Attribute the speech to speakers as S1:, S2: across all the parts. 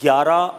S1: 11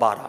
S1: 12.